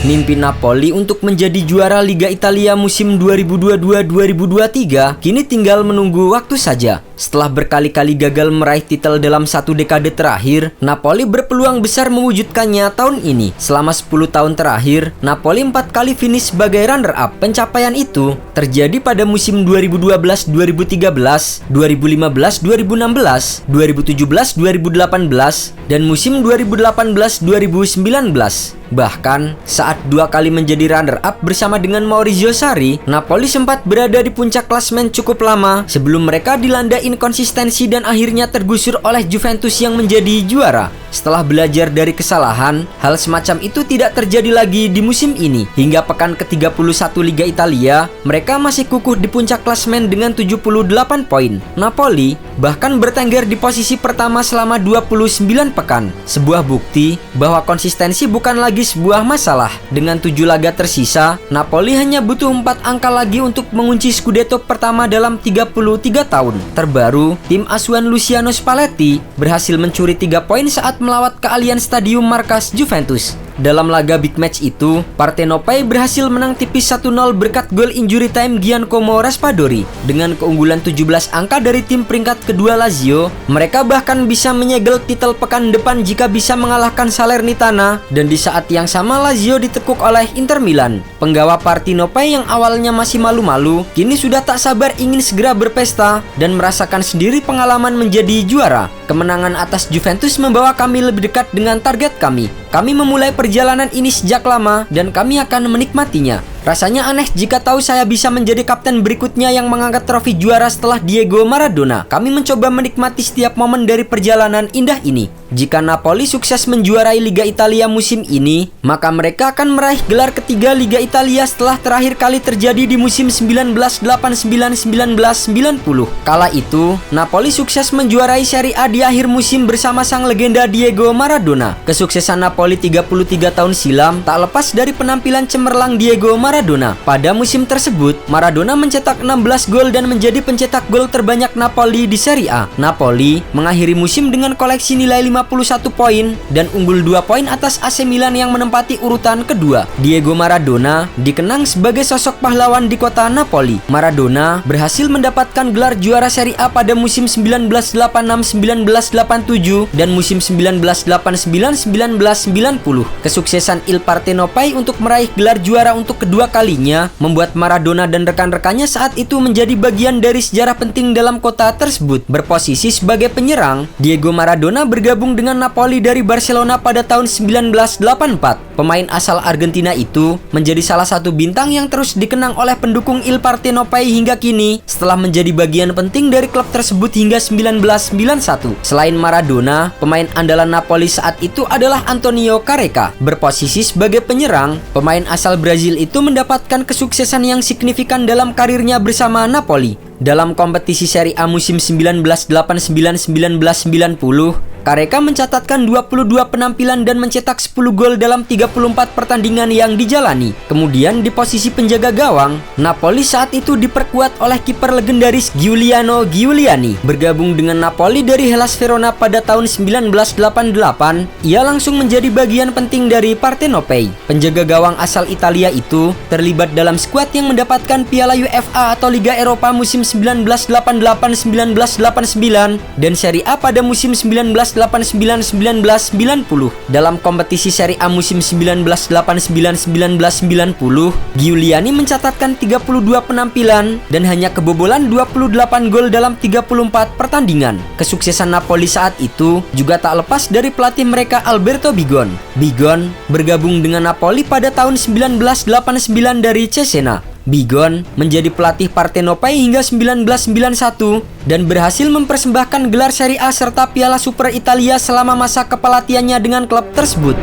Mimpi Napoli untuk menjadi juara Liga Italia musim 2022-2023 kini tinggal menunggu waktu saja. Setelah berkali-kali gagal meraih titel dalam satu dekade terakhir, Napoli berpeluang besar mewujudkannya tahun ini. Selama 10 tahun terakhir, Napoli 4 kali finish sebagai runner-up. Pencapaian itu terjadi pada musim 2012-2013, 2015-2016, 2017-2018, dan musim 2018-2019. Bahkan, saat 2 kali menjadi runner-up bersama dengan Maurizio Sarri, Napoli sempat berada di puncak klasemen cukup lama sebelum mereka dilanda inkonsistensi dan akhirnya tergusur oleh Juventus yang menjadi juara. Setelah belajar dari kesalahan, hal semacam itu tidak terjadi lagi di musim ini. Hingga pekan ke-31 Liga Italia, mereka masih kukuh di puncak klasemen dengan 78 poin. Napoli bahkan bertengger di posisi pertama selama 29 pekan. Sebuah bukti bahwa konsistensi bukan lagi sebuah masalah. Dengan 7 laga tersisa, Napoli hanya butuh 4 angka lagi untuk mengunci Scudetto pertama dalam 33 tahun. Terbaru, tim asuhan Luciano Spalletti berhasil mencuri 3 poin saat melawat ke Allianz Stadium markas Juventus. Dalam laga big match itu, Partenope berhasil menang tipis 1-0 berkat gol injury time Giancomo Raspadori. Dengan keunggulan 17 angka dari tim peringkat kedua Lazio, mereka bahkan bisa menyegel titel pekan depan jika bisa mengalahkan Salernitana, dan di saat yang sama Lazio ditekuk oleh Inter Milan. Penggawa Partenope yang awalnya masih malu-malu, kini sudah tak sabar ingin segera berpesta dan merasakan sendiri pengalaman menjadi juara. Kemenangan atas Juventus membawa kami lebih dekat dengan target kami. Kami memulai perjalanan ini sejak lama dan kami akan menikmatinya. Rasanya aneh jika tahu saya bisa menjadi kapten berikutnya yang mengangkat trofi juara setelah Diego Maradona. Kami mencoba menikmati setiap momen dari perjalanan indah ini. Jika Napoli sukses menjuarai Liga Italia musim ini, maka mereka akan meraih gelar ketiga Liga Italia setelah terakhir kali terjadi di musim 1989-1990. Kala itu, Napoli sukses menjuarai Serie A di akhir musim bersama sang legenda Diego Maradona. Kesuksesan Napoli 33 tahun silam tak lepas dari penampilan cemerlang Diego Maradona. Pada musim tersebut, Maradona mencetak 16 gol dan menjadi pencetak gol terbanyak Napoli di Serie A. Napoli mengakhiri musim dengan koleksi nilai 51 poin dan unggul 2 poin atas AC Milan yang menempati urutan kedua. Diego Maradona dikenang sebagai sosok pahlawan di kota Napoli. Maradona berhasil mendapatkan gelar juara Serie A pada musim 1986-1987 dan musim 1989-1990. Kesuksesan Il Partenope untuk meraih gelar juara untuk kedua kalinya membuat Maradona dan rekan-rekannya saat itu menjadi bagian dari sejarah penting dalam kota tersebut. Berposisi sebagai penyerang, Diego Maradona bergabung dengan Napoli dari Barcelona pada tahun 1984. Pemain asal Argentina itu menjadi salah satu bintang yang terus dikenang oleh pendukung Il Partenope hingga kini setelah menjadi bagian penting dari klub tersebut hingga 1991. Selain Maradona, pemain andalan Napoli saat itu adalah Antonio Careca. Berposisi sebagai penyerang, pemain asal Brazil itu mendapatkan kesuksesan yang signifikan dalam karirnya bersama Napoli. Dalam kompetisi Serie A musim 1989-1990, Careca mencatatkan 22 penampilan dan mencetak 10 gol dalam 34 pertandingan yang dijalani. Kemudian di posisi penjaga gawang, Napoli saat itu diperkuat oleh kiper legendaris Giuliano Giuliani. Bergabung dengan Napoli dari Hellas Verona pada tahun 1988, ia langsung menjadi bagian penting dari Partenope. Penjaga gawang asal Italia itu terlibat dalam skuad yang mendapatkan Piala UEFA atau Liga Eropa musim 1988-1989 dan Serie A pada musim 1989-1990. Dalam kompetisi Serie A musim 1989-1990, Giuliani mencatatkan 32 penampilan dan hanya kebobolan 28 gol dalam 34 pertandingan. Kesuksesan Napoli saat itu juga tak lepas dari pelatih mereka Alberto Bigon. Bigon bergabung dengan Napoli pada tahun 1989 dari Cesena. Bigon menjadi pelatih Partenope hingga 1991 dan berhasil mempersembahkan gelar Serie A serta Piala Super Italia selama masa kepelatihannya dengan klub tersebut.